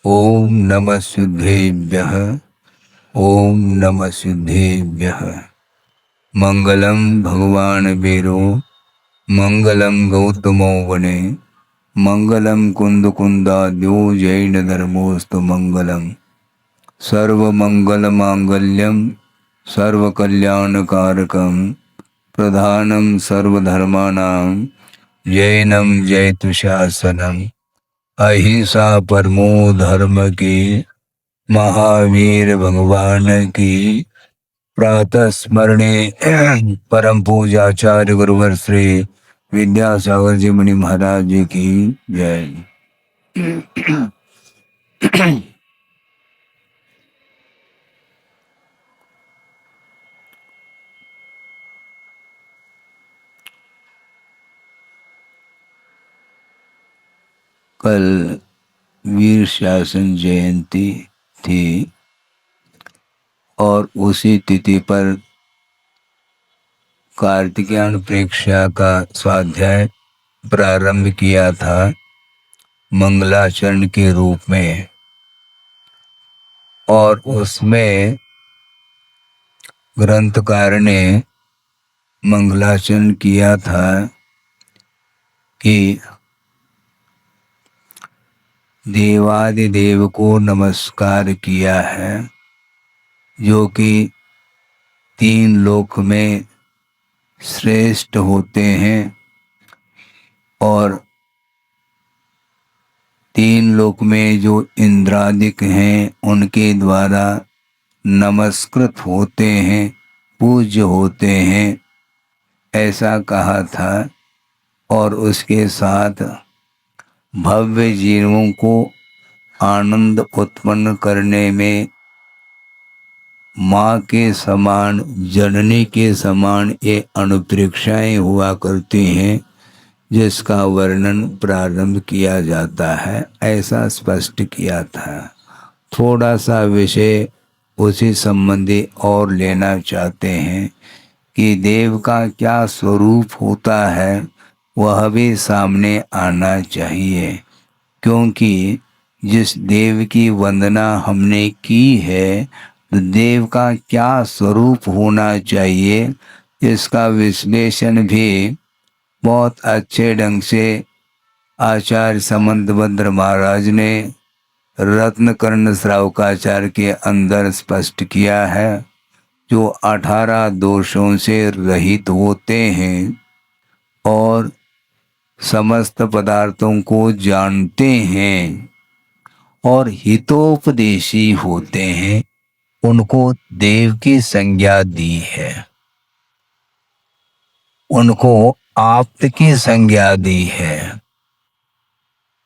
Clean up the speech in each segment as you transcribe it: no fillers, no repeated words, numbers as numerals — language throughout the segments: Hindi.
ओम नमः सिद्धेभ्यः। ओम नमः सिद्धेभ्यः। मंगलम भगवान वीरो मंगलम गौतमो वने मंगलम कुंद कुंदाद्यो जैन धर्मोस्तु मंगलम सर्वमंगल मांगल्यम सर्वकल्याणकारकम प्रधानम सर्वधर्माणां जैनम जयतु शासनम अहिंसा परमो धर्म की महावीर भगवान की प्रातः स्मरणे परम पूजाचार्य गुरुवर श्री विद्यासागर जी मुनि महाराज जी की जय। कल वीर शासन जयंती थी और उसी तिथि पर कार्तिकेयन प्रेक्षा का स्वाध्याय प्रारंभ किया था मंगलाचरण के रूप में। और उसमें ग्रंथकार ने मंगलाचरण किया था कि देवादिदेव को नमस्कार किया है जो कि तीन लोक में श्रेष्ठ होते हैं और तीन लोक में जो इंद्रादिक हैं उनके द्वारा नमस्कृत होते हैं, पूज्य होते हैं, ऐसा कहा था। और उसके साथ भव्य जीवों को आनंद उत्पन्न करने में माँ के समान, जननी के समान ये अनुप्रेक्षाएं हुआ करती हैं जिसका वर्णन प्रारंभ किया जाता है, ऐसा स्पष्ट किया था। थोड़ा सा विषय उसी संबंधी और लेना चाहते हैं कि देव का क्या स्वरूप होता है वह भी सामने आना चाहिए, क्योंकि जिस देव की वंदना हमने की है तो देव का क्या स्वरूप होना चाहिए इसका विश्लेषण भी बहुत अच्छे ढंग से आचार्य समंतभद्र महाराज ने रत्नकर्ण श्रावकाचार्य के अंदर स्पष्ट किया है। जो 18 दोषों से रहित होते हैं और समस्त पदार्थों को जानते हैं और हितोपदेशी होते हैं, उनको देव की संज्ञा दी है, उनको आप्त की संज्ञा दी है।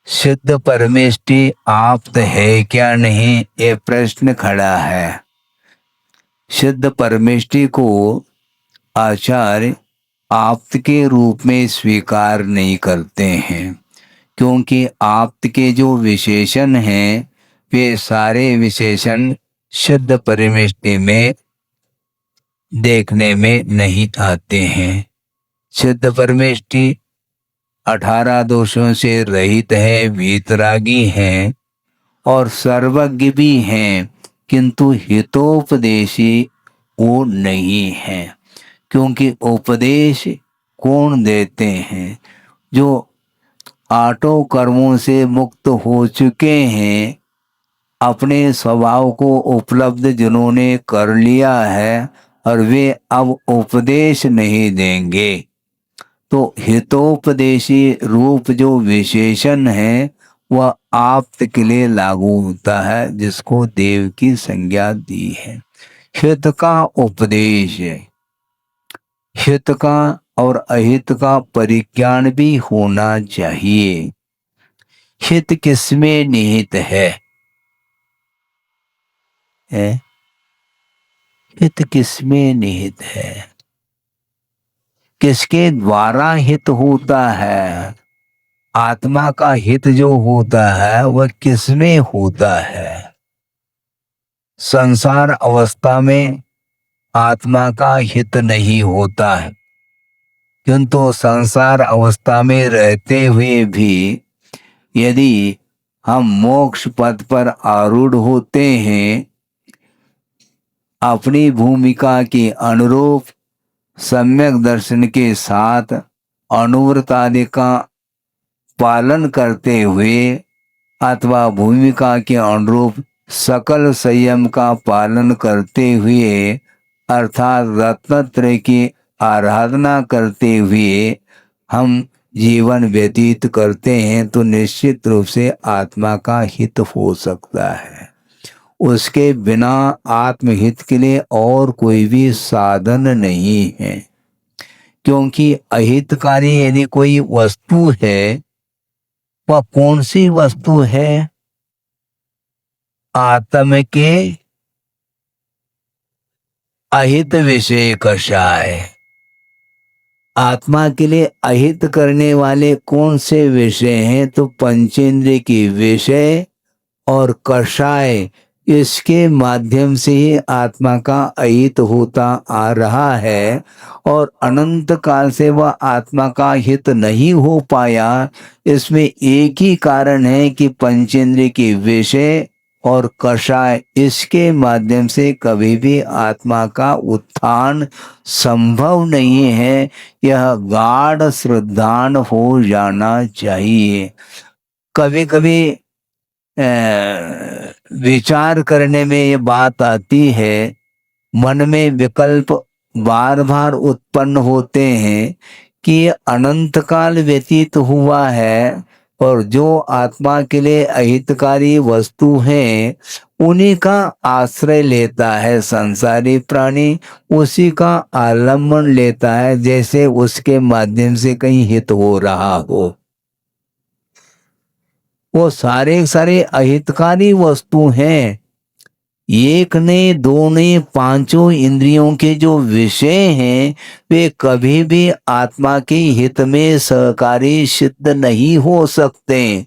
सिद्ध परमेष्टि आप्त है क्या नहीं, ये प्रश्न खड़ा है। सिद्ध परमेष्टि को आचार्य आप्त के रूप में स्वीकार नहीं करते हैं, क्योंकि आप्त के जो विशेषण हैं वे सारे विशेषण सिद्ध परमेष्टि में देखने में नहीं आते हैं। सिद्ध परमेष्टि 18 दोषों से रहित है, वीतरागी हैं और सर्वज्ञ भी हैं, किंतु हितोपदेशी वो नहीं है। क्योंकि उपदेश कौन देते हैं? जो आठों कर्मों से मुक्त हो चुके हैं, अपने स्वभाव को उपलब्ध जिन्होंने कर लिया है और वे अब उपदेश नहीं देंगे, तो हितोपदेशी रूप जो विशेषण है वह आप्त के लिए लागू होता है, जिसको देव की संज्ञा दी है। हित का उपदेश है, हित का और अहित का परिज्ञान भी होना चाहिए। हित किसमें निहित है? हित किसमें निहित है? किसके द्वारा हित होता है? आत्मा का हित जो होता है वह किसमें होता है? संसार अवस्था में आत्मा का हित नहीं होता है, किंतु संसार अवस्था में रहते हुए भी यदि हम मोक्ष पथ पर आरूढ़ होते हैं, अपनी भूमिका के अनुरूप सम्यक दर्शन के साथ अनुव्रत आदि का पालन करते हुए अथवा भूमिका के अनुरूप सकल संयम का पालन करते हुए अर्थात रत्नत्रय की आराधना करते हुए हम जीवन व्यतीत करते हैं तो निश्चित रूप से आत्मा का हित हो सकता है। उसके बिना आत्महित के लिए और कोई भी साधन नहीं है, क्योंकि अहितकारी यदि कोई वस्तु है, वह कौन सी वस्तु है? आत्म के अहित विषय कषाय। आत्मा के लिए अहित करने वाले कौन से विषय हैं? तो पंचेंद्रिय के विषय और कषाय, इसके माध्यम से ही आत्मा का अहित होता आ रहा है और अनंत काल से वह आत्मा का हित नहीं हो पाया। इसमें एक ही कारण है कि पंचेंद्रिय के विषय और कषाय, इसके माध्यम से कभी भी आत्मा का उत्थान संभव नहीं है। यह गाढ़ श्रद्धान हो जाना चाहिए। कभी कभी विचार करने में ये बात आती है, मन में विकल्प बार बार उत्पन्न होते हैं कि अनंत काल व्यतीत हुआ है और जो आत्मा के लिए अहितकारी वस्तु हैं उन्हीं का आश्रय लेता है संसारी प्राणी, उसी का आलम्बन लेता है, जैसे उसके माध्यम से कहीं हित हो रहा हो। वो सारे सारे अहितकारी वस्तु हैं। एक ने, दो ने, पांचों इंद्रियों के जो विषय हैं वे कभी भी आत्मा के हित में सहकारी सिद्ध नहीं हो सकते।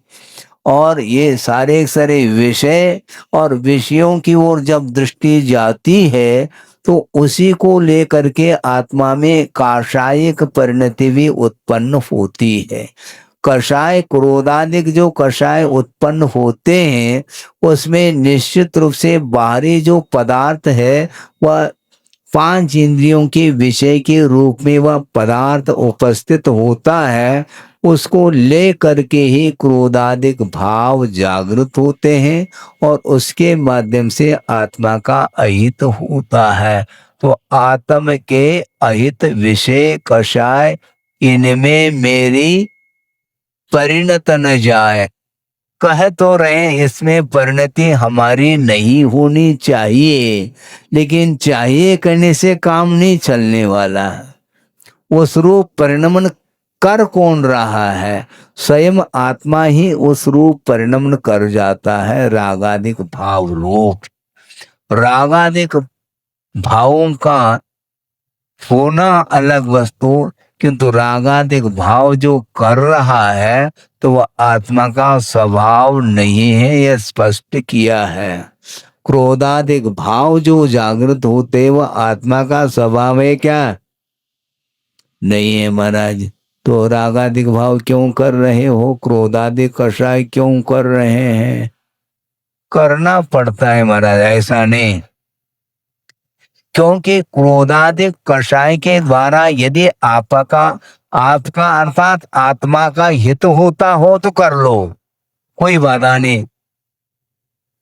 और ये सारे सारे विषय और विषयों की ओर जब दृष्टि जाती है तो उसी को लेकर के आत्मा में काषायिक परिणति भी उत्पन्न होती है। कषाय, क्रोधादिक जो कषाय उत्पन्न होते हैं उसमें निश्चित रूप से बाहरी जो पदार्थ है वह पांच इंद्रियों के विषय के रूप में वह पदार्थ उपस्थित होता है। उसको ले करके ही क्रोधादिक भाव जागृत होते हैं और उसके माध्यम से आत्मा का अहित होता है। तो आत्म के अहित विषय कषाय, इनमें मेरी परिणत न जाए। कह तो रहे इसमें परिणति हमारी नहीं होनी चाहिए, लेकिन चाहिए करने से काम नहीं चलने वाला। उस रूप परिणमन कर कौन रहा है? स्वयं आत्मा ही उस रूप परिणमन कर जाता है, रागादिक भाव रूप। रागादिक भावों का होना अलग वस्तु, किंतु रागादिक भाव जो कर रहा है तो वह आत्मा का स्वभाव नहीं है, यह स्पष्ट किया है। क्रोधादिक भाव जो जागृत होते वह आत्मा का स्वभाव है क्या? नहीं है महाराज। तो रागादिक भाव क्यों कर रहे हो? क्रोधादिक कषाय क्यों कर रहे हैं? करना पड़ता है महाराज, ऐसा नहीं। क्योंकि क्रोधादिक कषाय के द्वारा यदि आपका अर्थात आत्मा का हित होता हो तो कर लो, कोई बाधा नहीं,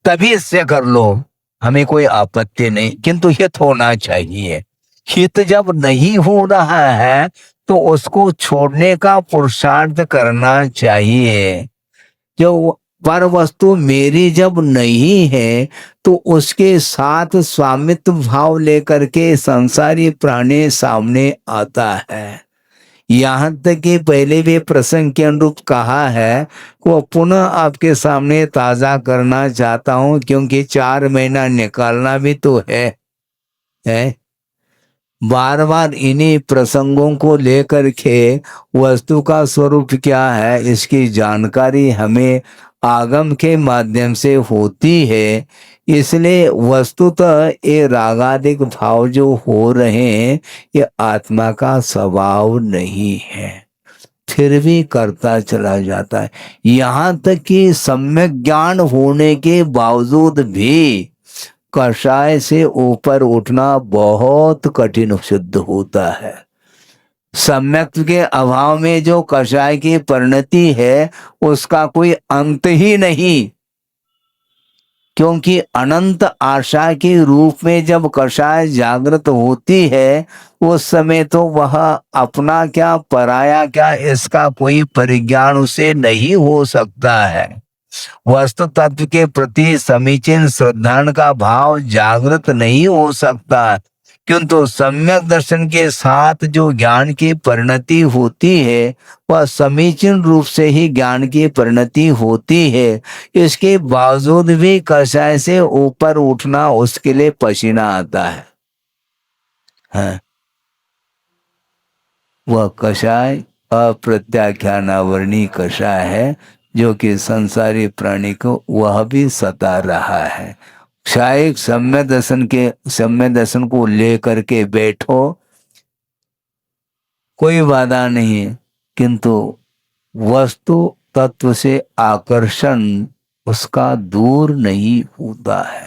तभी इससे कर लो, हमें कोई आपत्ति नहीं, किंतु हित होना चाहिए। हित जब नहीं हो रहा है तो उसको छोड़ने का पुरुषार्थ करना चाहिए। जो पर वस्तु मेरी जब नहीं है तो उसके साथ स्वामित्व भाव लेकर के संसारी प्राणी सामने आता है। यहाँ तक कि पहले भी प्रसंग के अनुरूप कहा है, वो पुनः आपके सामने ताजा करना चाहता हूँ, क्योंकि 4 महीना निकालना भी तो है? बार बार इन्हीं प्रसंगों को लेकर के वस्तु का स्वरूप क्या है इसकी जानकारी हमें आगम के माध्यम से होती है। इसलिए वस्तुतः ये रागादिक भाव जो हो रहे हैं ये आत्मा का स्वभाव नहीं है। फिर भी करता चला जाता है। यहाँ तक कि सम्यक ज्ञान होने के बावजूद भी कषाय से ऊपर उठना बहुत कठिन सिद्ध होता है। सम्यक के अभाव में जो कषाय की परिणति है उसका कोई अंत ही नहीं, क्योंकि अनंत आशा के रूप में जब कषाय जागृत होती है उस समय तो वह अपना क्या पराया क्या इसका कोई परिज्ञान उसे नहीं हो सकता है। वस्तु तत्व के प्रति समीचीन श्रद्धा का भाव जागृत नहीं हो सकता, किंतु सम्यक दर्शन के साथ जो ज्ञान की परिणति होती है वह समीचीन रूप से ही ज्ञान की परिणति होती है। इसके बावजूद भी कषाय से ऊपर उठना उसके लिए पसीना आता है। हाँ। वह कषाय अप्रत्याख्यानावरणी कषाय है जो कि संसारी प्राणी को वह भी सता रहा है। शायद सम्य दर्शन को लेकर के बैठो कोई बाधा नहीं है, किंतु वस्तु तत्व से आकर्षण उसका दूर नहीं होता है।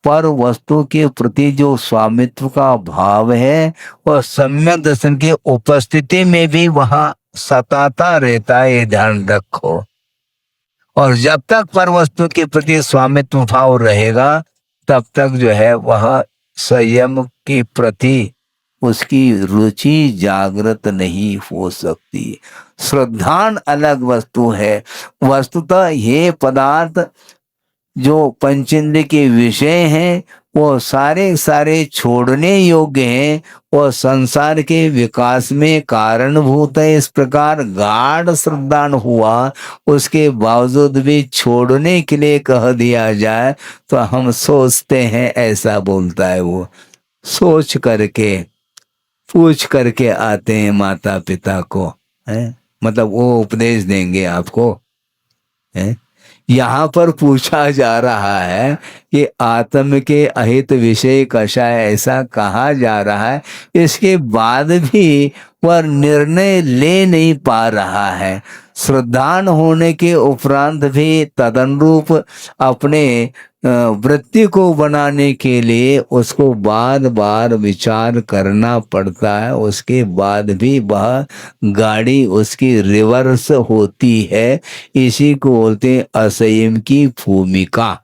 पर वस्तु के प्रति जो स्वामित्व का भाव है वह सम्यक दर्शन के उपस्थिति में भी वह सताता रहता है, ये ध्यान रखो। और जब तक पर वस्तु के प्रति स्वामित्व भाव रहेगा तब तक जो है वह संयम के प्रति उसकी रुचि जागृत नहीं हो सकती। श्रद्धान अलग वस्तु है। वस्तुतः ये पदार्थ जो पंचेंद्रिय के विषय हैं वो सारे सारे छोड़ने योग्य हैं, वो संसार के विकास में कारणभूत है। इस प्रकार गाढ़ श्रद्धान हुआ उसके बावजूद भी छोड़ने के लिए कह दिया जाए तो हम सोचते हैं, ऐसा बोलता है वो, सोच करके पूछ करके आते हैं माता पिता को, है मतलब वो उपदेश देंगे आपको, है। यहाँ पर पूछा जा रहा है कि आत्म के अहित विषय कषाय ऐसा कहा जा रहा है, इसके बाद भी वह निर्णय ले नहीं पा रहा है। श्रद्धान होने के उपरांत भी तदनुरूप अपने वृत्ति को बनाने के लिए उसको बार बार विचार करना पड़ता है। उसके बाद भी वह गाड़ी उसकी रिवर्स होती है। इसी को बोलते हैं असंयम की भूमिका।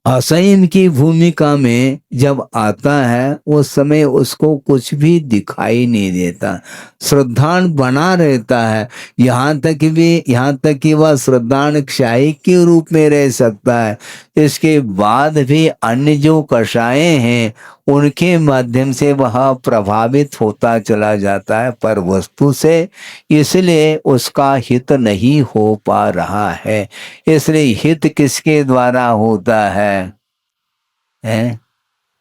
असंयम की भूमिका में जब आता है उस समय उसको कुछ भी दिखाई नहीं देता, श्रद्धान बना रहता है। यहाँ तक कि वह श्रद्धान क्षायिक के रूप में रह सकता है। इसके बाद भी अन्य जो कषायें हैं उनके माध्यम से वह प्रभावित होता चला जाता है पर वस्तु से, इसलिए उसका हित नहीं हो पा रहा है। इसलिए हित किसके द्वारा होता है?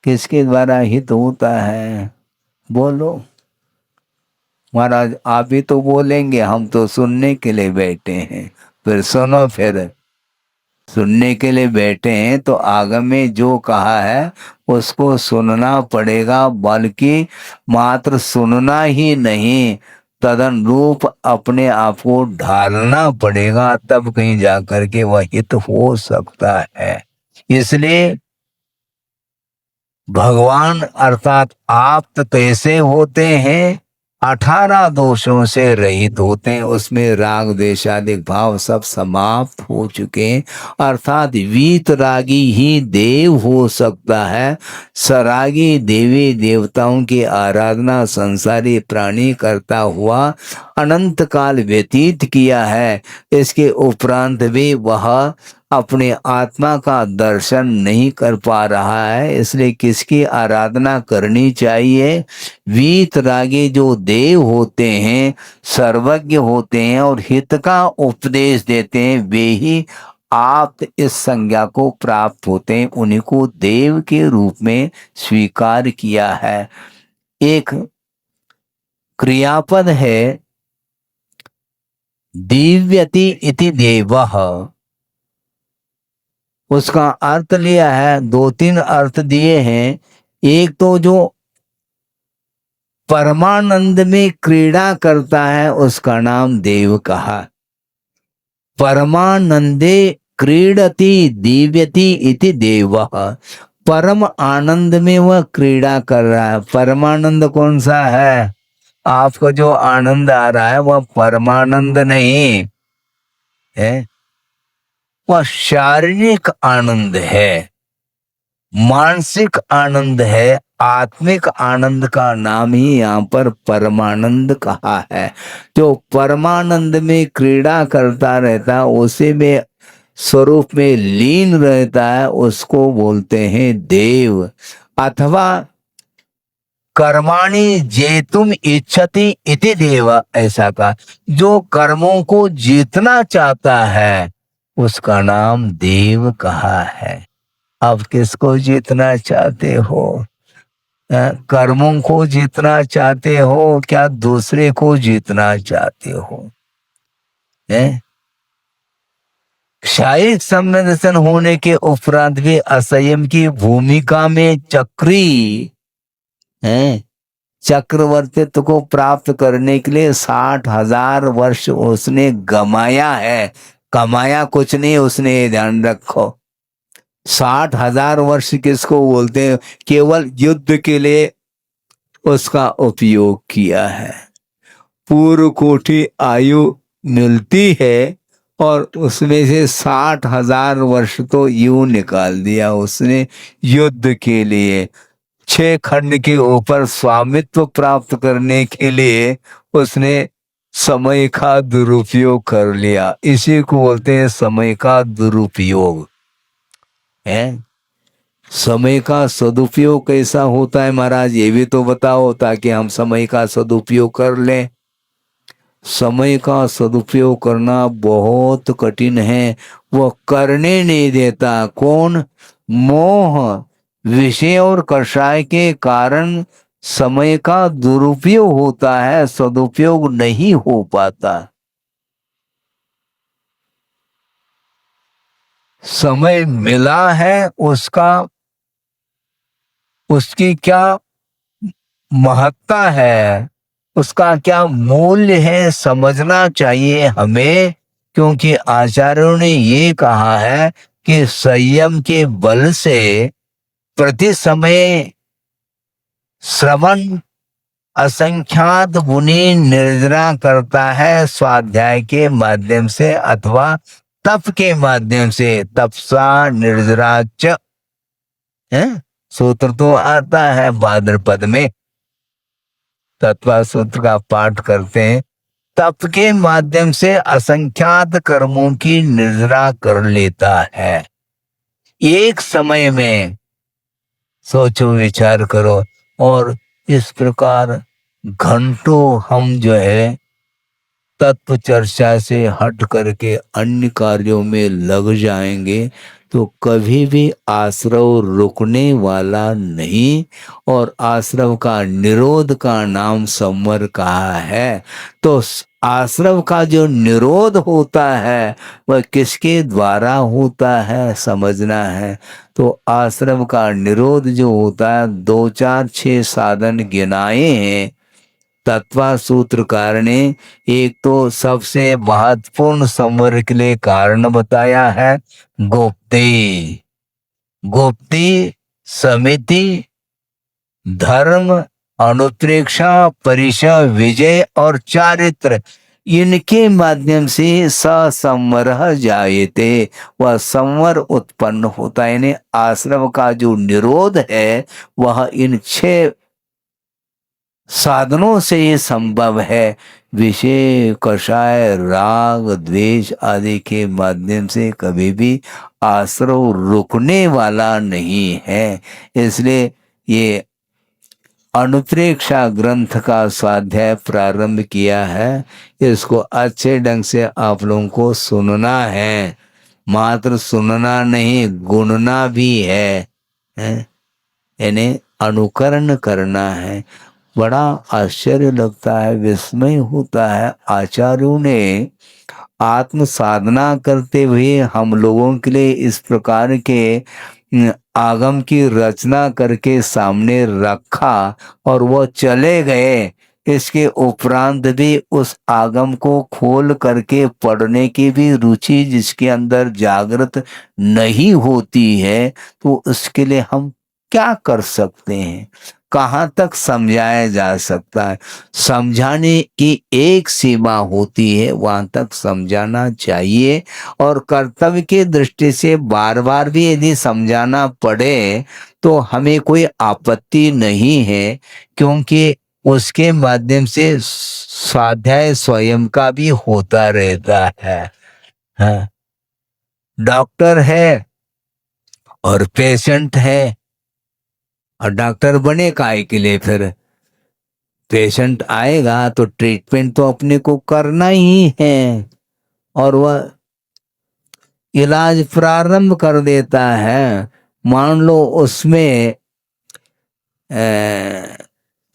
किसके द्वारा हित होता है? बोलो महाराज, आप ही तो बोलेंगे, हम तो सुनने के लिए बैठे हैं। फिर सुनो, फिर सुनने के लिए बैठे हैं तो आगम में जो कहा है उसको सुनना पड़ेगा, बल्कि मात्र सुनना ही नहीं तदनुरूप अपने आप को ढालना पड़ेगा, तब कहीं जाकर के वह हित हो सकता है। इसलिए भगवान अर्थात आप तो कैसे होते हैं? 18 दोषों से रहित होते हैं, उसमें राग द्वेषादि भाव सब समाप्त हो चुके हैं। अर्थात वीतरागी ही देव हो सकता है। सरागी देवी देवताओं की आराधना संसारी प्राणी करता हुआ अनंत काल व्यतीत किया है। इसके उपरांत भी वह अपने आत्मा का दर्शन नहीं कर पा रहा है। इसलिए किसकी आराधना करनी चाहिए? वीतरागी जो देव होते हैं, सर्वज्ञ होते हैं और हित का उपदेश देते हैं, वे ही आप इस संज्ञा को प्राप्त होते हैं। उन्हीं को देव के रूप में स्वीकार किया है। एक क्रियापद है दिव्यति इति देवः, उसका अर्थ लिया है, 2-3 अर्थ दिए हैं। एक तो जो परमानंद में क्रीड़ा करता है उसका नाम देव कहा। परमानंदे क्रीडति दिव्यति इति देवः। परम आनंद में वह क्रीड़ा कर रहा है। परमानंद कौन सा है? आपको जो आनंद आ रहा है वह परमानंद नहीं है, वह शारीरिक आनंद है, मानसिक आनंद है। आत्मिक आनंद का नाम ही यहाँ पर परमानंद कहा है। जो परमानंद में क्रीड़ा करता रहता है, उसी में स्वरूप में लीन रहता है, उसको बोलते हैं देव। अथवा कर्माणि जेतुम इच्छति इति देव, ऐसा का जो कर्मों को जीतना चाहता है उसका नाम देव कहा है। अब किसको जीतना चाहते हो? कर्मों को जीतना चाहते हो क्या दूसरे को जीतना चाहते हो? शारीरिक संवेदनशील होने के उपरांत भी असंयम की भूमिका में चक्री है। चक्रवर्तित्व को प्राप्त करने के लिए 60,000 वर्ष उसने गमाया है। कमाया कुछ नहीं उसने, ध्यान रखो। 60,000 वर्ष किसको बोलते हैं? केवल युद्ध के लिए उसका उपयोग किया है। पूर्व कोटि आयु मिलती है और उसमें से 60,000 वर्ष तो यूं निकाल दिया उसने युद्ध के लिए। 6 खंड के ऊपर स्वामित्व प्राप्त करने के लिए उसने समय का दुरुपयोग कर लिया। इसी को बोलते हैं समय का दुरुपयोग है। समय का सदुपयोग कैसा होता है महाराज, ये भी तो बताओ ताकि हम समय का सदुपयोग कर लें। समय का सदुपयोग करना बहुत कठिन है, वह करने नहीं देता। कौन? मोह, विषय और कषाय के कारण समय का दुरुपयोग होता है, सदुपयोग नहीं हो पाता। समय मिला है, उसकी क्या महत्ता है, उसका क्या मूल्य है, समझना चाहिए हमें। क्योंकि आचार्यों ने ये कहा है कि संयम के बल से प्रति समय श्रवण असंख्यात गुनी निर्जरा करता है, स्वाध्याय के माध्यम से अथवा तप के माध्यम से। तपसा निर्जराच है, सूत्र तो आता है भाद्रपद में, तत्वा सूत्र का पाठ करते हैं। तप के माध्यम से असंख्यात कर्मों की निर्जरा कर लेता है एक समय में। सोचो, विचार करो। और इस प्रकार घंटों हम जो है तत्व चर्चा से हट करके अन्य कार्यों में लग जाएंगे तो कभी भी आश्रव रुकने वाला नहीं। और आश्रव का निरोध का नाम संवर कहा है। तो आश्रव का जो निरोध होता है वह किसके द्वारा होता है, समझना है। तो आश्रव का निरोध जो होता है, 2 4 6 साधन गिनाए हैं तत्वा सूत्रकार ने। एक तो सबसे महत्वपूर्ण संवर के लिए कारण बताया है, गोप्ती। गोप्ती, समिति, धर्म, अनुप्रेक्षा, परिचय, विजय और चारित्र, इनके माध्यम से ससंवर जायते, वह संवर उत्पन्न होता है। यानी आश्रम का जो निरोध है वह इन 6 साधनों से ये संभव है। विषय, कषाय, राग, द्वेष आदि के माध्यम से कभी भी आश्रव रुकने वाला नहीं है। इसलिए ये अनुप्रेक्षा ग्रंथ का स्वाध्याय प्रारंभ किया है। इसको अच्छे ढंग से आप लोगों को सुनना है, मात्र सुनना नहीं, गुनना भी है, यानी अनुकरण करना है। बड़ा आश्चर्य लगता है, विस्मय होता है। आचार्यों ने आत्म साधना करते हुए हम लोगों के लिए इस प्रकार के आगम की रचना करके सामने रखा और वो चले गए, इसके उपरांत भी उस आगम को खोल करके पढ़ने की भी रुचि जिसके अंदर जागृत नहीं होती है, तो उसके लिए हम क्या कर सकते हैं? कहाँ तक समझाया जा सकता है? समझाने की एक सीमा होती है, वहां तक समझाना चाहिए। और कर्तव्य की दृष्टि से बार बार भी यदि समझाना पड़े तो हमें कोई आपत्ति नहीं है, क्योंकि उसके माध्यम से स्वाध्याय स्वयं का भी होता रहता है। हाँ, डॉक्टर है और पेशेंट है, और डॉक्टर बने काहे के लिए? फिर पेशेंट आएगा तो ट्रीटमेंट तो अपने को करना ही है, और वह इलाज प्रारंभ कर देता है। मान लो उसमें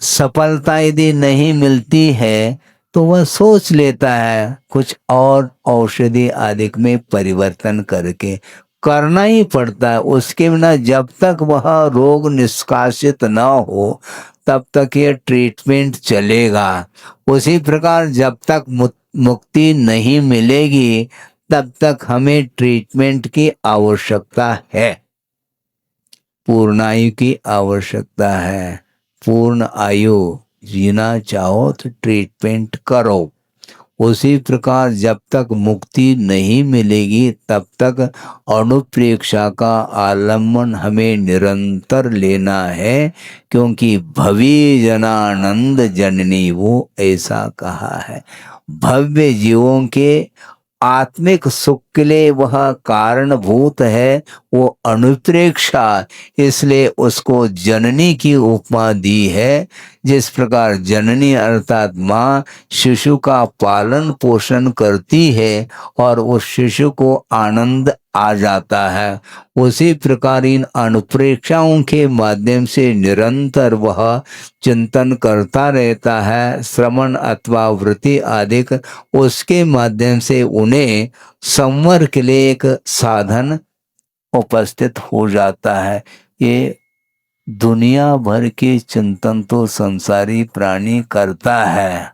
सफलता यदि नहीं मिलती है तो वह सोच लेता है कुछ और औषधि आदि में परिवर्तन करके, करना ही पड़ता है। उसके बिना जब तक वह रोग निष्कासित न हो तब तक ये ट्रीटमेंट चलेगा। उसी प्रकार जब तक मुक्ति नहीं मिलेगी तब तक हमें ट्रीटमेंट की आवश्यकता है, पूर्णायु की आवश्यकता है। पूर्ण आयु जीना चाहो तो ट्रीटमेंट करो। उसी प्रकार जब तक मुक्ति नहीं मिलेगी तब तक अनुप्रेक्षा का आलम्बन हमें निरंतर लेना है, क्योंकि भवी जनानंद जननी, वो ऐसा कहा है। भव्य जीवों के आत्मिक सुख के लिए वह कारणभूत है, वो अनुप्रेक्षा, इसलिए उसको जननी की उपमा दी है। जिस प्रकार जननी अर्थात माँ शिशु का पालन पोषण करती है और उस शिशु को आनंद आ जाता है, उसी प्रकार इन अनुप्रेक्षाओं के माध्यम से निरंतर वह चिंतन करता रहता है। श्रवण अथवा वृत्ति आदि उसके माध्यम से उन्हें संवर के लिए एक साधन उपस्थित हो जाता है। ये दुनिया भर के चिंतन तो संसारी प्राणी करता है,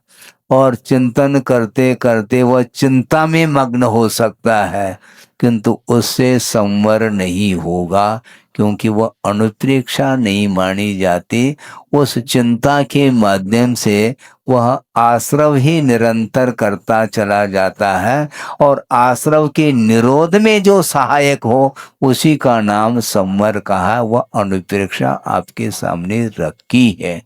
और चिंतन करते करते वह चिंता में मग्न हो सकता है, किंतु उससे संवर नहीं होगा, क्योंकि वह अनुप्रेक्षा नहीं मानी जाती। उस चिंता के माध्यम से वह आश्रव ही निरंतर करता चला जाता है, और आश्रव के निरोध में जो सहायक हो उसी का नाम संवर कहा। वह अनुप्रेक्षा आपके सामने रखी है।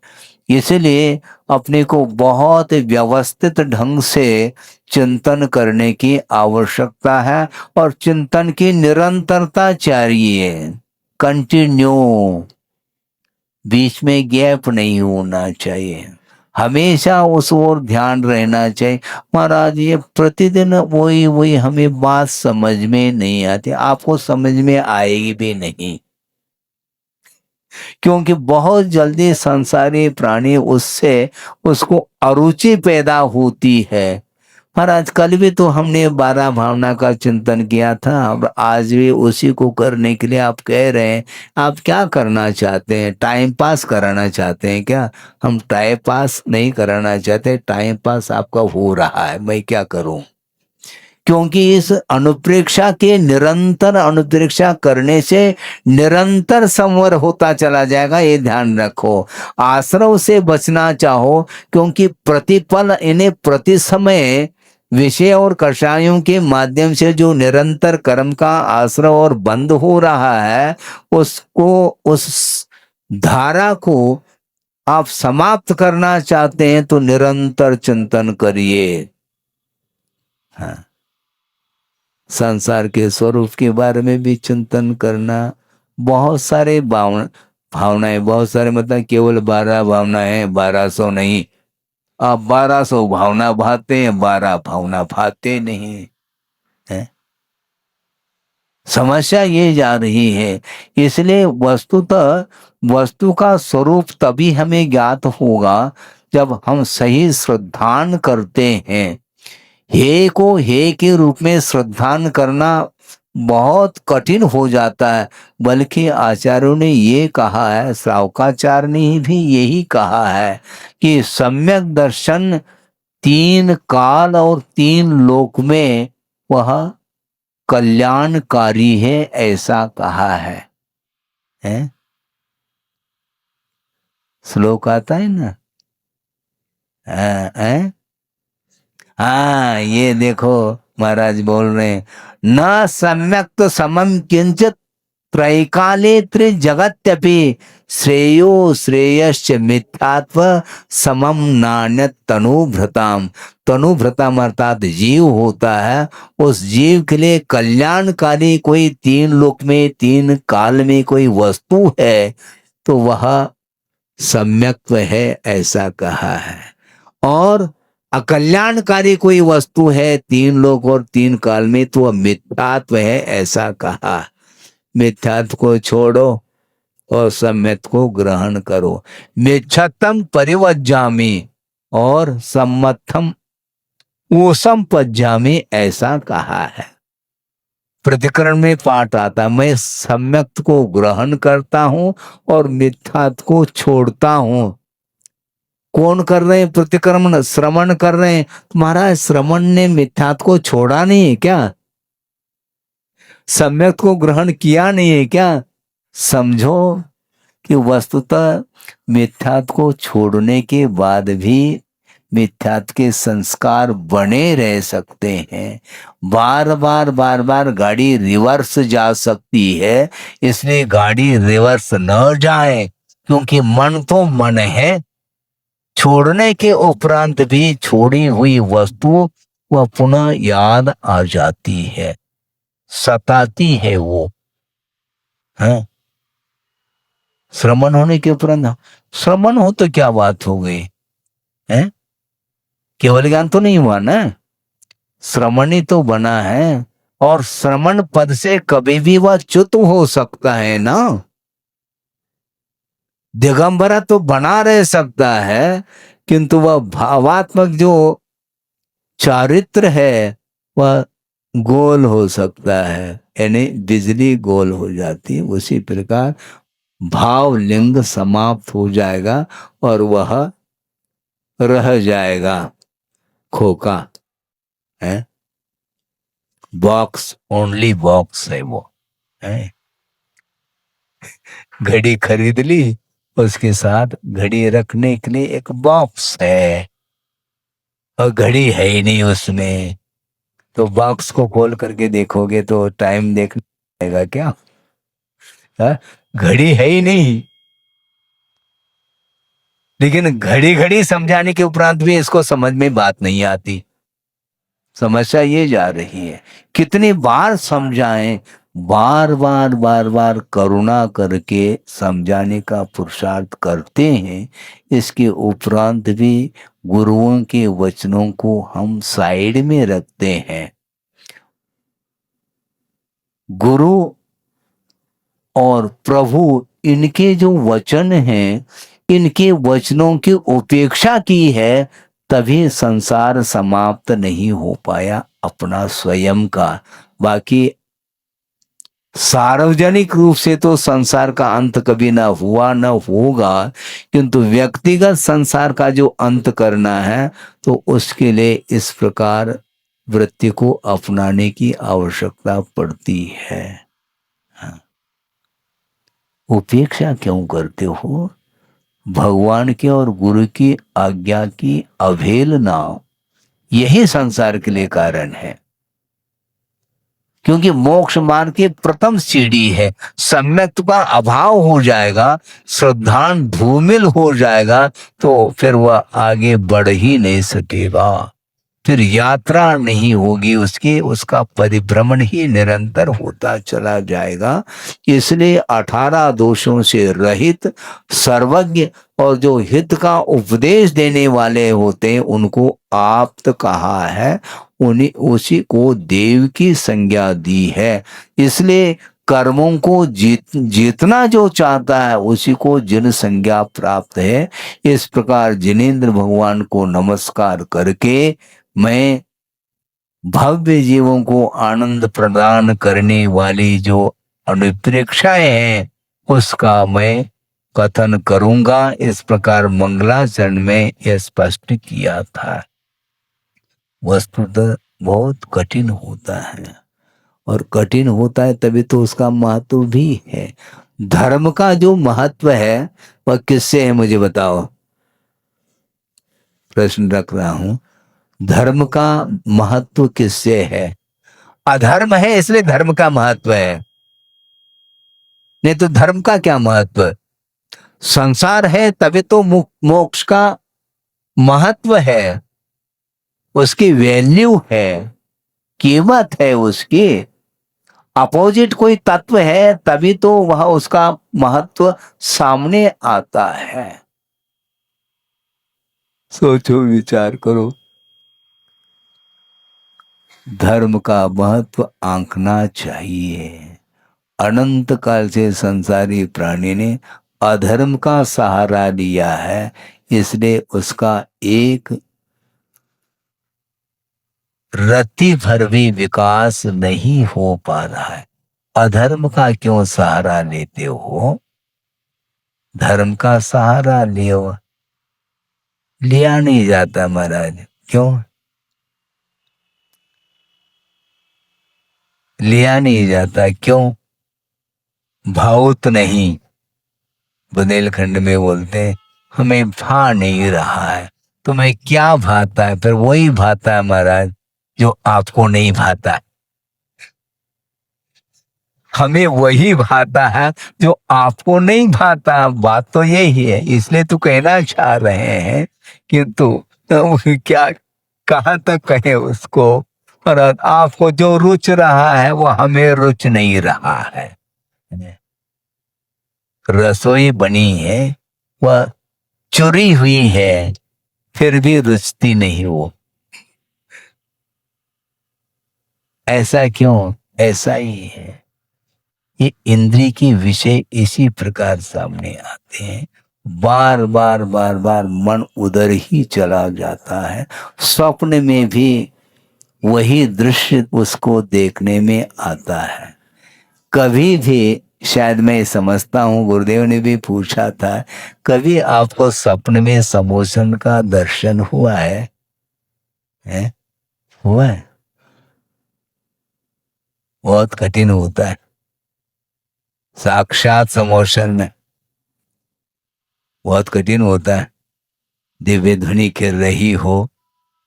इसलिए अपने को बहुत व्यवस्थित ढंग से चिंतन करने की आवश्यकता है, और चिंतन की निरंतरता चाहिए, कंटिन्यू, बीच में गैप नहीं होना चाहिए, हमेशा उस ओर ध्यान रहना चाहिए। महाराज ये प्रतिदिन वही वही हमें बात समझ में नहीं आती, आपको समझ में आएगी भी नहीं, क्योंकि बहुत जल्दी संसारी प्राणी उससे उसको अरुचि पैदा होती है। महाराज कल भी तो हमने 12 भावना का चिंतन किया था, और आज भी उसी को करने के लिए आप कह रहे हैं। आप क्या करना चाहते हैं? टाइम पास कराना चाहते हैं क्या? हम टाइम पास नहीं कराना चाहते, टाइम पास आपका हो रहा है, मैं क्या करूं? क्योंकि इस अनुप्रेक्षा के निरंतर अनुप्रेक्षा करने से निरंतर संवर होता चला जाएगा, ये ध्यान रखो। आश्रव से बचना चाहो, क्योंकि प्रतिपल इन्हें प्रति समय विषय और कषायों के माध्यम से जो निरंतर कर्म का आश्रव और बंद हो रहा है, उसको, उस धारा को आप समाप्त करना चाहते हैं तो निरंतर चिंतन करिए। हाँ, संसार के स्वरूप के बारे में भी चिंतन करना। बहुत सारे भावनाएं, बहुत सारे, मतलब केवल 12 भावनाएं, 1200 नहीं। आप 1200 भावना भाते हैं, 12 भावना भाते नहीं है। समस्या ये जा रही है। इसलिए वस्तुतः वस्तु का स्वरूप तभी हमें ज्ञात होगा जब हम सही श्रद्धान करते हैं। हे को हे के रूप में श्रद्धान करना बहुत कठिन हो जाता है। बल्कि आचार्यों ने ये कहा है, श्रावकाचार्य ने भी यही कहा है कि सम्यक दर्शन तीन काल और तीन लोक में वह कल्याणकारी है, ऐसा कहा है? श्लोक आता है ना। है? हाँ, ये देखो महाराज बोल रहे हैं, न सम्यक तो समम किंचित त्रैकाले त्रिजगत्यपि श्रेयो श्रेयश्च मिथ्यात्व समम नान्यत तनुभृताम। तनुभृताम अर्थात जीव होता है, उस जीव के लिए कल्याणकारी कोई तीन लोक में तीन काल में कोई वस्तु है तो वह सम्यक्त्व है, ऐसा कहा है। और अकल्याणकारी कोई वस्तु है तीन लोक और तीन काल में तो वह मिथ्यात्व है, ऐसा कहा। मिथ्यात्व को छोड़ो और सम्यक को ग्रहण करो। मिच्छतम परिवज्जामि और सम्मतम ऊसम पज्जामि, ऐसा कहा है। प्रतिकरण में पाठ आता, मैं सम्यक को ग्रहण करता हूं और मिथ्यात्व को छोड़ता हूं। कौन कर रहे हैं प्रतिक्रमण? श्रवण कर रहे हैं। तुम्हारा श्रवण ने मिथ्यात्व को छोड़ा नहीं है क्या? सम्यक को ग्रहण किया नहीं है क्या? समझो कि वस्तुतः मिथ्यात्व को छोड़ने के बाद भी मिथ्यात्व के संस्कार बने रह सकते हैं। बार बार गाड़ी रिवर्स जा सकती है, इसलिए गाड़ी रिवर्स न जाए, क्योंकि मन तो मन है। छोड़ने के उपरांत भी छोड़ी हुई वस्तु वह पुनः याद आ जाती है, सताती है वो है। श्रवण होने के उपरांत, श्रवण हो तो क्या बात हो गई है? केवल ज्ञान तो नहीं हुआ ना, श्रवण ही तो बना है। और श्रवण पद से कभी भी वह च्युत हो सकता है ना। दिगंबरा तो बना रह सकता है, किंतु वह भावात्मक जो चारित्र है वह गोल हो सकता है, यानी बिजली गोल हो जाती है। उसी प्रकार भाव लिंग समाप्त हो जाएगा और वह रह जाएगा खोखा है। बॉक्स, ओनली बॉक्स है वो है। घड़ी खरीद ली, उसके साथ घड़ी रखने के लिए एक बॉक्स है और घड़ी है ही नहीं उसमें, तो बॉक्स को खोल करके देखोगे तो टाइम देखना आएगा क्या? हा? घड़ी है ही नहीं। लेकिन घड़ी घड़ी समझाने के उपरांत भी इसको समझ में बात नहीं आती। समस्या ये जा रही है, कितनी बार समझाएं, बार बार करुणा करके समझाने का पुरुषार्थ करते हैं। इसके उपरांत भी गुरुओं के वचनों को हम साइड में रखते हैं। गुरु और प्रभु, इनके जो वचन हैं, इनके वचनों की उपेक्षा की है, तभी संसार समाप्त नहीं हो पाया अपना स्वयं का। बाकी सार्वजनिक रूप से तो संसार का अंत कभी ना हुआ ना होगा, किंतु व्यक्तिगत संसार का जो अंत करना है तो उसके लिए इस प्रकार वृत्ति को अपनाने की आवश्यकता पड़ती है। हाँ। उपेक्षा क्यों करते हो? भगवान के और गुरु की आज्ञा की अवहेलना, यही संसार के लिए कारण है। क्योंकि मोक्ष मार्ग की प्रथम सीढ़ी है। सम्यक्त्व का अभाव हो जाएगा, श्रद्धान धूमिल हो जाएगा, तो फिर वह आगे बढ़ ही नहीं सकेगा, फिर यात्रा नहीं होगी उसकी, उसका परिभ्रमण ही निरंतर होता चला जाएगा। इसलिए 18 दोषों से रहित, सर्वज्ञ और जो हित का उपदेश देने वाले होते हैं उनको आप्त कहा है। उन्हीं उसी को देव की संज्ञा दी है। इसलिए कर्मों को जीतना जो चाहता है उसी को जिन संज्ञा प्राप्त है। इस प्रकार जिनेंद्र भगवान को नमस्कार करके मैं भव्य जीवों को आनंद प्रदान करने वाली जो अनुप्रेक्षाएं हैं उसका मैं कथन करूंगा। इस प्रकार मंगलाचरण में यह स्पष्ट किया था। वस्तुतः बहुत कठिन होता है, और कठिन होता है तभी तो उसका महत्व भी है। धर्म का जो महत्व है वह किससे है, मुझे बताओ। प्रश्न रख रहा हूं, धर्म का महत्व किससे है? अधर्म है इसलिए धर्म का महत्व है, नहीं तो धर्म का क्या महत्व। संसार है तभी तो मोक्ष का महत्व है, उसकी वैल्यू है, कीमत है उसकी। अपोजिट कोई तत्व है तभी तो वह उसका महत्व सामने आता है। सोचो, विचार करो। धर्म का महत्व आंकना चाहिए। अनंत काल से संसारी प्राणी ने अधर्म का सहारा लिया है, इसलिए उसका एक रत्ती भर भी विकास नहीं हो पा रहा है। अधर्म का क्यों सहारा लेते हो? धर्म का सहारा लियो। लिया नहीं जाता महाराज। क्यों लिया नहीं जाता? क्यों? भावुत नहीं। बुंदेलखंड में बोलते हैं हमें भा नहीं रहा है। तुम्हें क्या भाता है? फिर वही भाता है महाराज जो आपको नहीं भाता। हमें वही भाता है जो आपको नहीं भाता। बात तो यही है, इसलिए तो कहना चाह रहे हैं, किंतु क्या कहाँ तक कहे उसको। और आपको जो रुच रहा है वो हमें रुच नहीं रहा है। रसोई बनी है, वह चुरी हुई है, फिर भी रुचती नहीं वो। ऐसा क्यों? ऐसा ही है। ये इंद्रिय के विषय इसी प्रकार सामने आते हैं। बार बार बार बार मन उधर ही चला जाता है। स्वप्न में भी वही दृश्य उसको देखने में आता है। कभी भी, शायद मैं समझता हूँ गुरुदेव ने भी पूछा था, कभी आपको स्वप्न में समोसन का दर्शन हुआ है? हैं? हुआ है? बहुत कठिन होता है साक्षात समोसन में, बहुत कठिन होता है। दिव्य ध्वनि कर रही हो,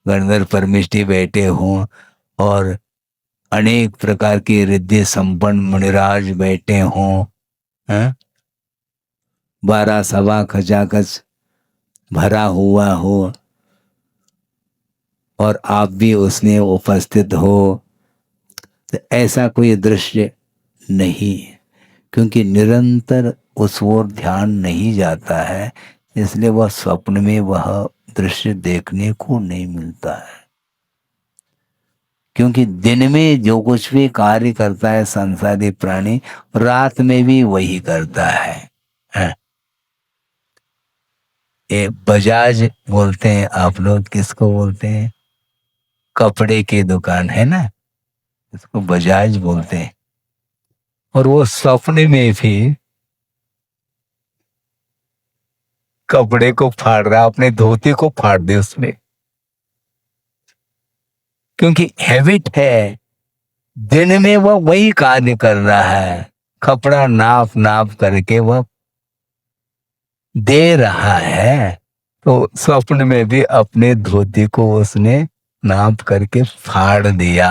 गणधर परमिष्टि बैठे हों, और अनेक प्रकार की रिद्धि संपन्न मुनिराज बैठे हों, 12 सभा खचाखच भरा हुआ हो, और आप भी उसमें उपस्थित हो, तो ऐसा कोई दृश्य नहीं, क्योंकि निरंतर उस ओर ध्यान नहीं जाता है, इसलिए वह स्वप्न में वह दृश्य देखने को नहीं मिलता है। क्योंकि दिन में जो कुछ भी कार्य करता है संसारी प्राणी, रात में भी वही करता है। ये बजाज बोलते हैं, आप लोग किसको बोलते हैं? कपड़े की दुकान है ना, इसको बजाज बोलते हैं। और वो सपने में भी कपड़े को फाड़ रहा, अपने धोती को फाड़ दे उसमें, क्योंकि हैबिट है। दिन में वह वही कार्य कर रहा है, कपड़ा नाप नाप करके वह दे रहा है, तो स्वप्न में भी अपने धोती को उसने नाप करके फाड़ दिया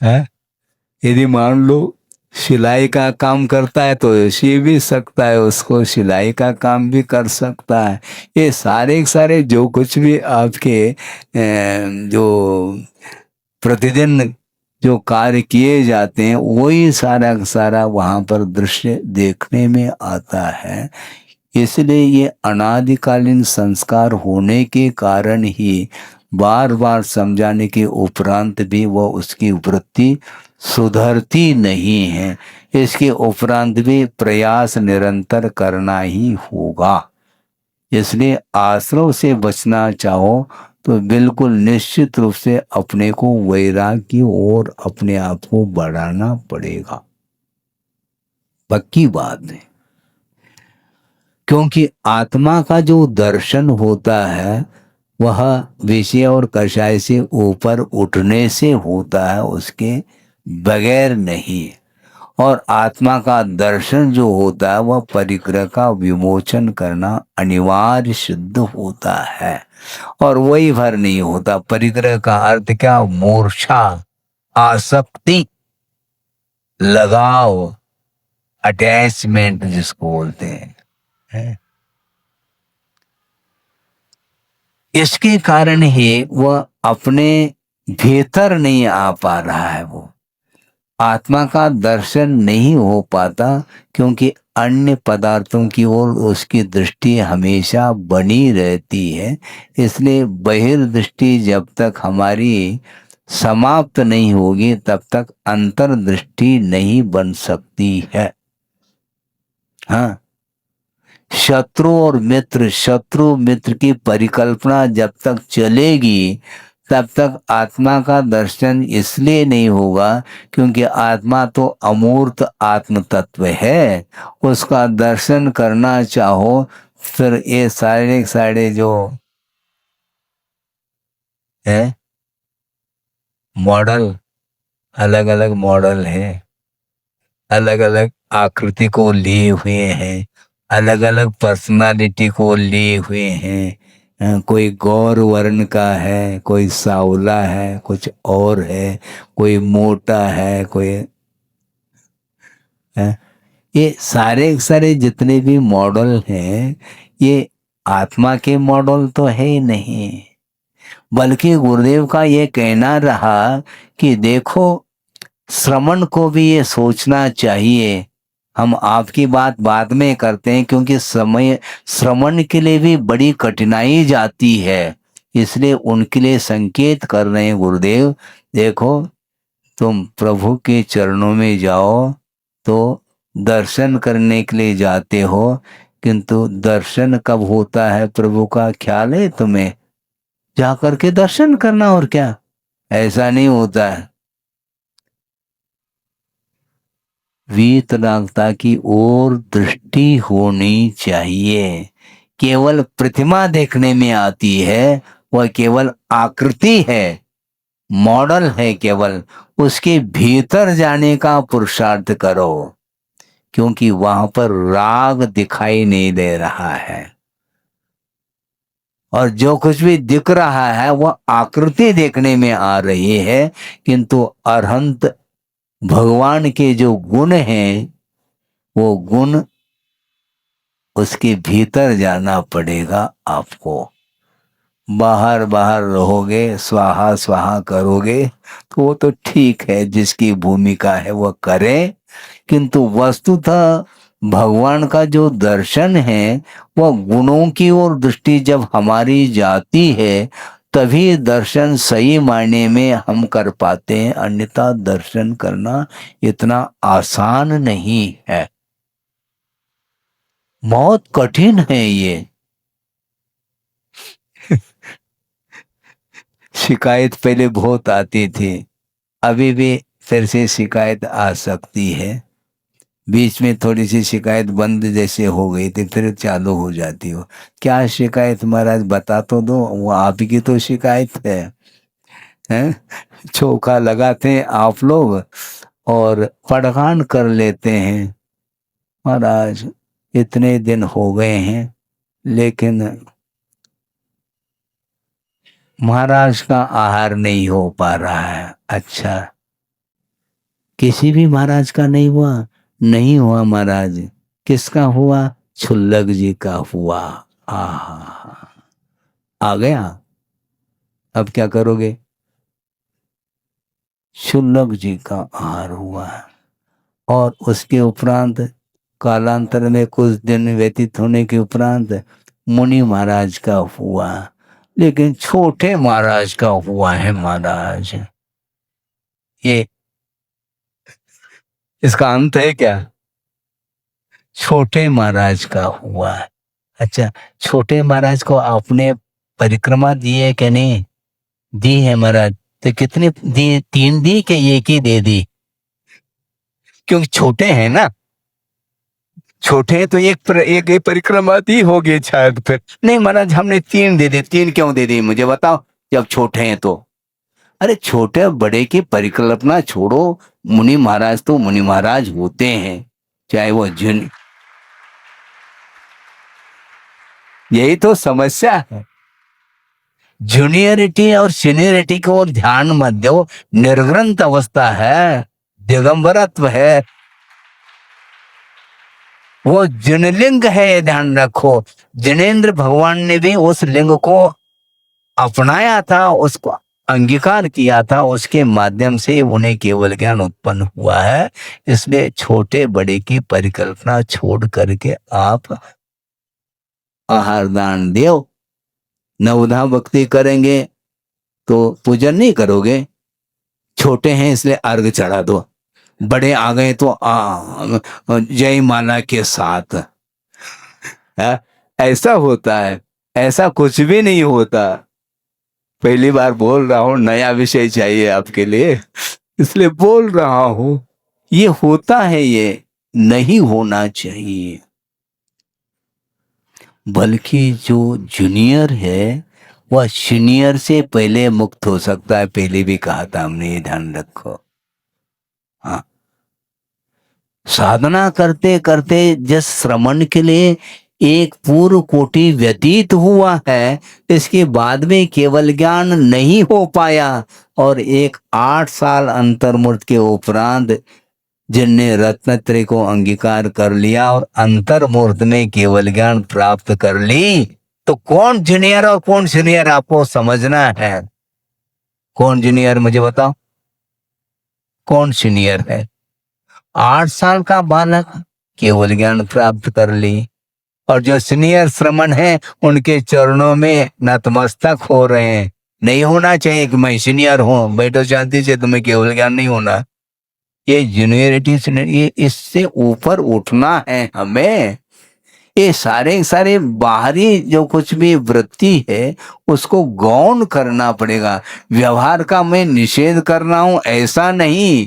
है। यदि मान लो सिलाई का काम करता है तो सी भी सकता है, उसको सिलाई का काम भी कर सकता है। ये सारे सारे जो कुछ भी आपके जो प्रतिदिन जो कार्य किए जाते हैं वही सारा का सारा वहाँ पर दृश्य देखने में आता है। इसलिए ये अनादिकालीन संस्कार होने के कारण ही बार बार समझाने के उपरांत भी वह उसकी वृत्ति सुधरती नहीं है। इसके उपरांत भी प्रयास निरंतर करना ही होगा। इसलिए आश्रव से बचना चाहो तो बिल्कुल निश्चित रूप से अपने को वैराग्य की ओर अपने आप को बढ़ाना पड़ेगा, पक्की बात है। क्योंकि आत्मा का जो दर्शन होता है वह विषय और कषाय से ऊपर उठने से होता है, उसके बगैर नहीं। और आत्मा का दर्शन जो होता है वह परिग्रह का विमोचन करना अनिवार्य सिद्ध होता है। और वही भर नहीं होता, परिग्रह का अर्थ क्या? मूर्छा, आसक्ति, लगाव, अटैचमेंट जिसको बोलते हैं। इसके कारण ही वह अपने भीतर नहीं आ पा रहा है, वो आत्मा का दर्शन नहीं हो पाता, क्योंकि अन्य पदार्थों की ओर उसकी दृष्टि हमेशा बनी रहती है। इसलिए बहिर्दृष्टि जब तक हमारी समाप्त नहीं होगी तब तक अंतर्दृष्टि नहीं बन सकती है। हाँ, शत्रु और मित्र, शत्रु मित्र की परिकल्पना जब तक चलेगी तब तक आत्मा का दर्शन इसलिए नहीं होगा, क्योंकि आत्मा तो अमूर्त आत्म तत्व है। उसका दर्शन करना चाहो फिर ये सारे सारे जो है मॉडल, अलग अलग मॉडल है, अलग अलग आकृति को लिए हुए हैं, अलग अलग पर्सनालिटी को लिए हुए हैं। कोई गौर वर्ण का है, कोई सांवला है, कुछ और है, कोई मोटा है, कोई है। ये सारे सारे जितने भी मॉडल हैं ये आत्मा के मॉडल तो है ही नहीं, बल्कि गुरुदेव का ये कहना रहा कि देखो श्रवण को भी ये सोचना चाहिए। हम आपकी बात बाद में करते हैं, क्योंकि समय श्रवण के लिए भी बड़ी कठिनाई जाती है, इसलिए उनके लिए संकेत कर रहे हैं गुरुदेव। देखो तुम प्रभु के चरणों में जाओ तो दर्शन करने के लिए जाते हो, किंतु दर्शन कब होता है प्रभु का ख्याल है तुम्हें? जा करके दर्शन करना, और क्या, ऐसा नहीं होता है। वीतरागता की ओर दृष्टि होनी चाहिए। केवल प्रतिमा देखने में आती है, वह केवल आकृति है, मॉडल है केवल। उसके भीतर जाने का पुरुषार्थ करो, क्योंकि वहां पर राग दिखाई नहीं दे रहा है, और जो कुछ भी दिख रहा है वह आकृति देखने में आ रही है। किंतु अरहंत भगवान के जो गुण हैं वो गुण, उसके भीतर जाना पड़ेगा आपको। बाहर बाहर रहोगे, स्वाहा स्वाहा करोगे तो वो तो ठीक है, जिसकी भूमिका है वह करे। किंतु वस्तुतः भगवान का जो दर्शन है वह गुणों की ओर दृष्टि जब हमारी जाती है तभी दर्शन सही मायने में हम कर पाते हैं, अन्यथा दर्शन करना इतना आसान नहीं है, बहुत कठिन है ये। शिकायत पहले बहुत आती थी, अभी भी फिर से शिकायत आ सकती है। बीच में थोड़ी सी शिकायत बंद जैसे हो गई थी, फिर चालू हो जाती हो। क्या शिकायत महाराज, बता तो दो, वो आप की तो शिकायत है। हैं? चौका लगाते हैं आप लोग और पड़कान कर लेते हैं। महाराज इतने दिन हो गए हैं, लेकिन महाराज का आहार नहीं हो पा रहा है। अच्छा, किसी भी महाराज का नहीं हुआ? नहीं हुआ महाराज। किसका हुआ? छुल्लक जी का हुआ। आहा, आ गया। अब क्या करोगे? छुल्लक जी का आहार हुआ, और उसके उपरांत कालांतर में कुछ दिन व्यतीत होने के उपरांत मुनि महाराज का हुआ। लेकिन छोटे महाराज का हुआ है महाराज। ये इसका अंत है क्या? छोटे महाराज का हुआ है। अच्छा, छोटे महाराज को आपने परिक्रमा दी है कि नहीं? दी है महाराज। तो कितनी दी? 3 दी कि एक ही दे दी? क्योंकि छोटे हैं ना, छोटे हैं तो एक ही परिक्रमा दी होगी शायद। फिर नहीं महाराज, हमने 3 दे दी। 3 क्यों दे दी मुझे बताओ, जब छोटे हैं तो? अरे छोटे बड़े की परिकल्पना छोड़ो, मुनि महाराज तो मुनि महाराज होते हैं, चाहे वो जिन। यही तो समस्या है। जूनियरिटी और सीनियरिटी को ध्यान मत दो, निर्ग्रंथ अवस्था है, दिगंबरत्व है, वो जिनलिंग है, ये ध्यान रखो। जिनेन्द्र भगवान ने भी उस लिंग को अपनाया था, उसको अंगीकार किया था, उसके माध्यम से उन्हें केवल ज्ञान उत्पन्न हुआ है। इसलिए छोटे बड़े की परिकल्पना छोड़ करके आप आहार दान दो। नवधा भक्ति करेंगे तो पूजन नहीं करोगे, छोटे हैं इसलिए अर्घ चढ़ा दो, बड़े आ गए तो जय माला के साथ। ऐसा होता है? ऐसा कुछ भी नहीं होता। पहली बार बोल रहा हूं, नया विषय चाहिए आपके लिए, इसलिए बोल रहा हूं। ये होता है, ये नहीं होना चाहिए। बल्कि जो जूनियर है वह सीनियर से पहले मुक्त हो सकता है। पहले भी कहा था हमने, ये ध्यान रखो। हाँ, साधना करते करते जिस श्रमण के लिए एक पूर्व कोटि व्यतीत हुआ है, इसके बाद में केवल ज्ञान नहीं हो पाया, और एक 8 साल अंतर्मुक्त के उपरांत जिनने रत्नत्रय को अंगीकार कर लिया और अंतर्मुहूर्त में केवल ज्ञान प्राप्त कर ली, तो कौन जूनियर और कौन सीनियर आपको समझना है। कौन जूनियर मुझे बताओ, कौन सीनियर है? 8 साल का बालक केवल ज्ञान प्राप्त कर ली, और जो सीनियर श्रमण है उनके चरणों में नतमस्तक हो रहे हैं। नहीं होना चाहिए कि मैं सीनियर हूं, बैठो शांति से, तुम्हें केवल ज्ञान नहीं होना। ये जूनियरिटी से, ये इससे ऊपर उठना है हमें। ये सारे बाहरी जो कुछ भी वृत्ति है उसको गौण करना पड़ेगा। व्यवहार का मैं निषेध कर रहा हूं ऐसा नहीं,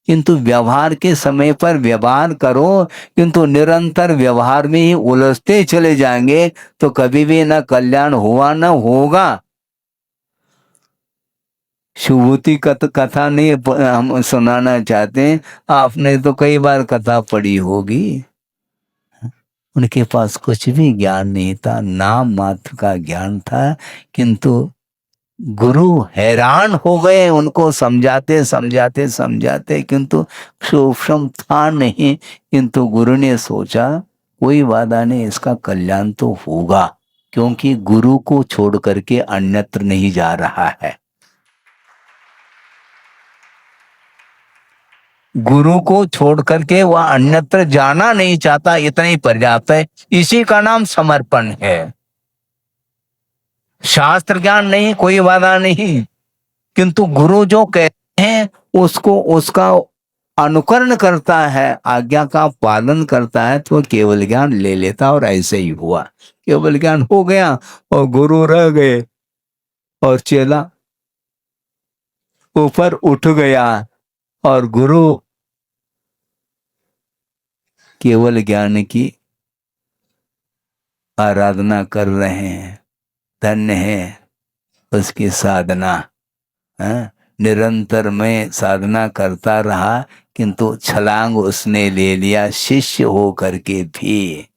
किंतु व्यवहार के समय पर व्यवहार करो, किंतु निरंतर व्यवहार में ही उलझते चले जाएंगे तो कभी भी ना कल्याण हुआ ना होगा। शुभूति कथा नहीं हम सुनाना चाहते हैं, आपने तो कई बार कथा पढ़ी होगी। उनके पास कुछ भी ज्ञान नहीं था, नाम मात्र का ज्ञान था, किंतु गुरु हैरान हो गए उनको समझाते समझाते समझाते, किंतु सूक्ष्म था नहीं। किंतु गुरु ने सोचा कोई वादा नहीं, इसका कल्याण तो होगा, क्योंकि गुरु को छोड़ करके अन्यत्र नहीं जा रहा है। गुरु को छोड़ करके वह अन्यत्र जाना नहीं चाहता, इतना ही पर्याप्त है। इसी का नाम समर्पण है। शास्त्र ज्ञान नहीं, कोई वादा नहीं, किंतु गुरु जो कहते हैं उसको, उसका अनुकरण करता है, आज्ञा का पालन करता है, तो केवल ज्ञान ले लेता। और ऐसे ही हुआ, केवल ज्ञान हो गया और गुरु रह गए, और चेला ऊपर उठ गया, और गुरु केवल ज्ञान की आराधना कर रहे हैं। धन्य है उसकी साधना। निरंतर मैं साधना करता रहा, किंतु छलांग उसने ले लिया शिष्य हो करके भी।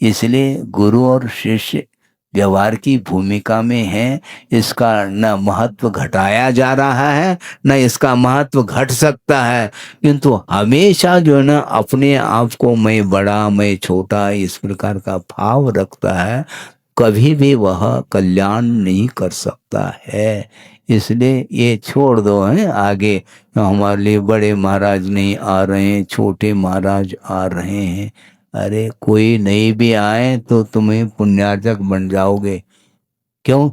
इसलिए गुरु और शिष्य व्यवहार की भूमिका में है। इसका न महत्व घटाया जा रहा है, न इसका महत्व घट सकता है, किंतु हमेशा जो है ना अपने आप को मैं बड़ा मैं छोटा इस प्रकार का भाव रखता है, कभी भी वह कल्याण नहीं कर सकता है। इसलिए ये छोड़ दो है, आगे हमारे लिए बड़े महाराज नहीं आ रहे हैं, छोटे महाराज आ रहे हैं। अरे कोई नहीं भी आए तो तुम्हें पुण्यार्जक बन जाओगे। क्यों?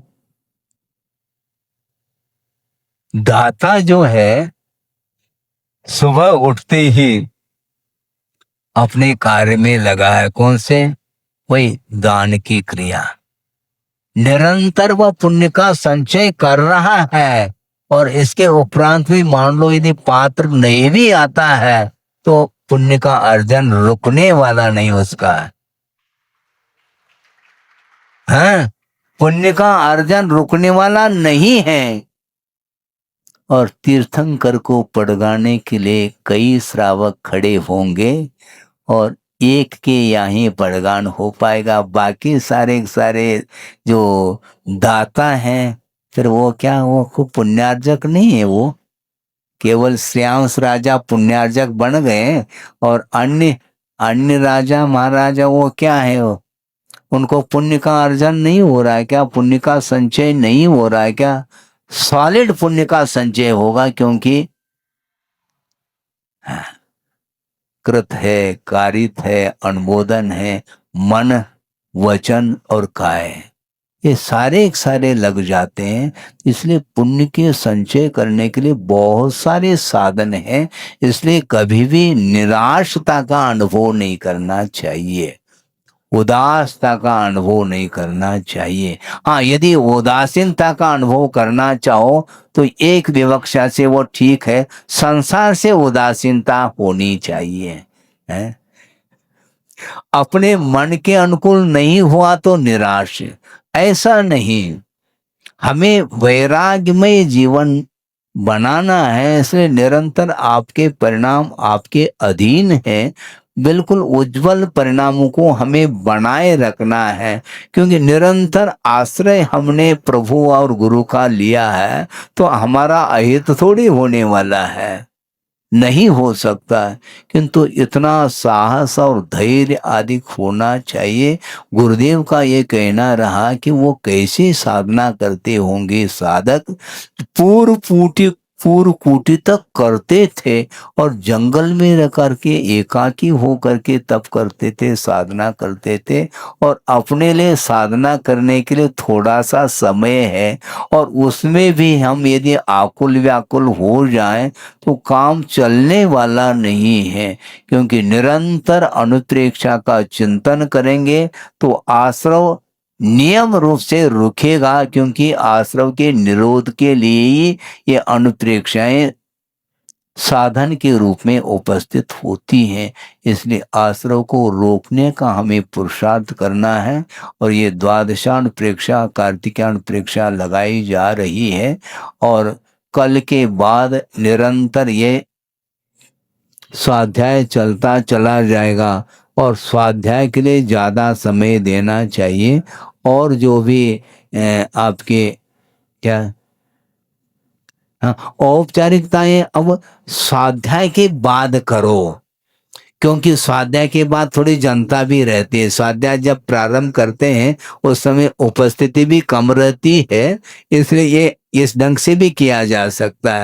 दाता जो है सुबह उठते ही अपने कार्य में लगा है। कौन से? वही दान की क्रिया। निरंतर वह पुण्य का संचय कर रहा है, और इसके उपरांत भी मान लो यदि पात्र नहीं भी आता है तो पुण्य का अर्जन रुकने वाला नहीं उसका। हाँ, पुण्य का अर्जन रुकने वाला नहीं है। और तीर्थंकर को पड़गाने के लिए कई श्रावक खड़े होंगे, और एक के यहाँ ही पड़गान हो पाएगा, बाकी सारे सारे जो दाता हैं फिर वो क्या, वो खूब पुण्यार्जक नहीं है, वो केवल श्रेयांश राजा पुण्यार्जक बन गए, और अन्य अन्य राजा महाराजा वो क्या है, वो उनको पुण्य का अर्जन नहीं हो रहा है क्या, पुण्य का संचय नहीं हो रहा है क्या? सॉलिड पुण्य का संचय होगा, क्योंकि कृत है, कारित है, अनुमोदन है, मन वचन और काय, ये सारे सारे लग जाते हैं। इसलिए पुण्य के संचय करने के लिए बहुत सारे साधन हैं, इसलिए कभी भी निराशता का अनुभव नहीं करना चाहिए, उदासता का अनुभव नहीं करना चाहिए। हाँ, यदि उदासीनता का अनुभव करना चाहो तो एक विवक्षा से वो ठीक है, संसार से उदासीनता होनी चाहिए है। अपने मन के अनुकूल नहीं हुआ तो निराश, ऐसा नहीं। हमें वैराग्यमय जीवन बनाना है, इसलिए निरंतर आपके परिणाम आपके अधीन है, बिल्कुल उज्जवल परिणामों को हमें बनाए रखना है, क्योंकि निरंतर आश्रय हमने प्रभु और गुरु का लिया है, तो हमारा अहित थोड़ी होने वाला है, नहीं हो सकता। किंतु इतना साहस और धैर्य आदि होना चाहिए। गुरुदेव का ये कहना रहा कि वो कैसे साधना करते होंगे साधक, पूर्व कूटी तक करते थे, और जंगल में रह करके एकाकी हो करके तप करते थे, साधना करते थे, और अपने लिए साधना करने के लिए थोड़ा सा समय है, और उसमें भी हम यदि आकुल व्याकुल हो जाएं तो काम चलने वाला नहीं है, क्योंकि निरंतर अनुप्रेक्षा का चिंतन करेंगे तो आश्रव नियम रूप से रुकेगा, क्योंकि आश्रव के निरोध के लिए ही ये अनुप्रेक्षाएं साधन के रूप में उपस्थित होती हैं। इसलिए आश्रव को रोकने का हमें पुरुषार्थ करना है, और ये द्वादशान प्रेक्षा कार्तिकान प्रेक्षा लगाई जा रही है, और कल के बाद निरंतर ये स्वाध्याय चलता चला जाएगा, और स्वाध्याय के लिए ज़्यादा समय देना चाहिए। और जो भी आपके क्या, हाँ, औपचारिकताएं अब स्वाध्याय के बाद करो, क्योंकि स्वाध्याय के बाद थोड़ी जनता भी रहती है। स्वाध्याय जब प्रारंभ करते हैं उस समय उपस्थिति भी कम रहती है, इसलिए ये इस ढंग से भी किया जा सकता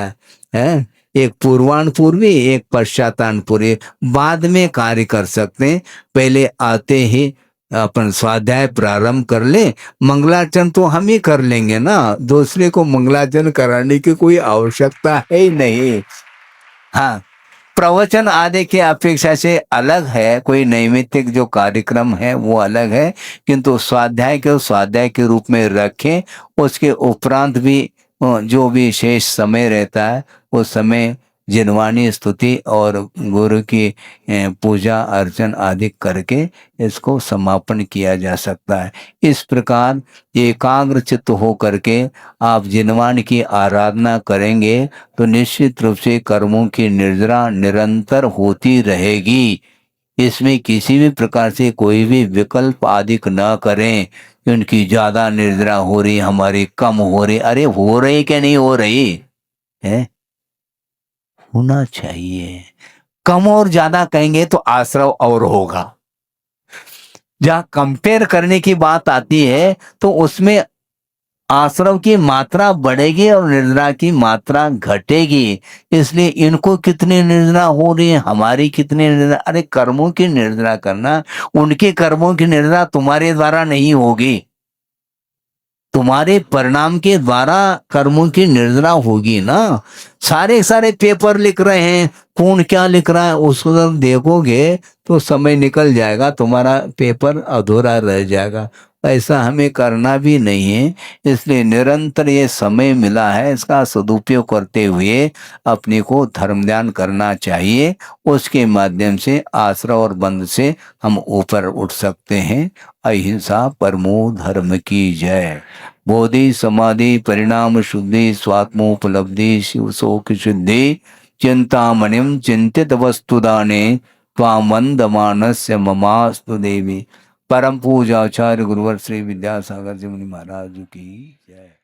है? एक पूर्वान पूर्वी, एक पश्चातान पूर्वी, बाद में कार्य कर सकते हैं। पहले आते ही अपन स्वाध्याय प्रारंभ कर ले, मंगलाचरण तो हम ही कर लेंगे ना, दूसरे को मंगलाचरण कराने की कोई आवश्यकता है ही नहीं। हाँ, प्रवचन आदि की अपेक्षा से अलग है, कोई नैमित्तिक जो कार्यक्रम है वो अलग है, किंतु स्वाध्याय के रूप में रखें। उसके उपरांत भी जो भी शेष समय रहता है उस समय जिनवानी स्तुति और गुरु की पूजा अर्चन आदि करके इसको समापन किया जा सकता है। इस प्रकार एकाग्र चित्त हो करके आप जिनवान की आराधना करेंगे तो निश्चित रूप से कर्मों की निर्जरा निरंतर होती रहेगी। इसमें किसी भी प्रकार से कोई भी विकल्प आदि न करें, उनकी ज्यादा निर्जरा हो रही, हमारी कम हो रही, अरे हो रही क्या नहीं हो रही है, होना चाहिए। कम और ज्यादा कहेंगे तो आश्रव और होगा। जहां कंपेयर करने की बात आती है तो उसमें आश्रव की मात्रा बढ़ेगी और निर्जरा की मात्रा घटेगी। इसलिए इनको कितनी निर्जरा हो रही है, हमारी कितनी निर्जरा, अरे कर्मों की निर्जरा करना, उनके कर्मों की निर्जरा तुम्हारे द्वारा नहीं होगी, तुम्हारे परिणाम के द्वारा कर्मों की निर्जरा होगी ना। सारे सारे पेपर लिख रहे हैं, कौन क्या लिख रहा है उसको जब देखोगे तो समय निकल जाएगा, तुम्हारा पेपर अधूरा रह जाएगा। ऐसा हमें करना भी नहीं है। इसलिए निरंतर ये समय मिला है, इसका सदुपयोग करते हुए अपने को धर्म ध्यान करना चाहिए। उसके माध्यम से आश्रय और बंध से हम ऊपर उठ सकते हैं। अहिंसा परमो धर्म की जय। बोधि समाधि परिणाम शुद्धि स्वात्मोपलब्धि शिव शोक शुद्धि चिंतामणिम चिंतित वस्तुदाने त्वामंदमानस्य ममास्तु देवी। परम पूज्य आचार्य गुरुवर श्री विद्यासागर जी मुनि महाराज की जय।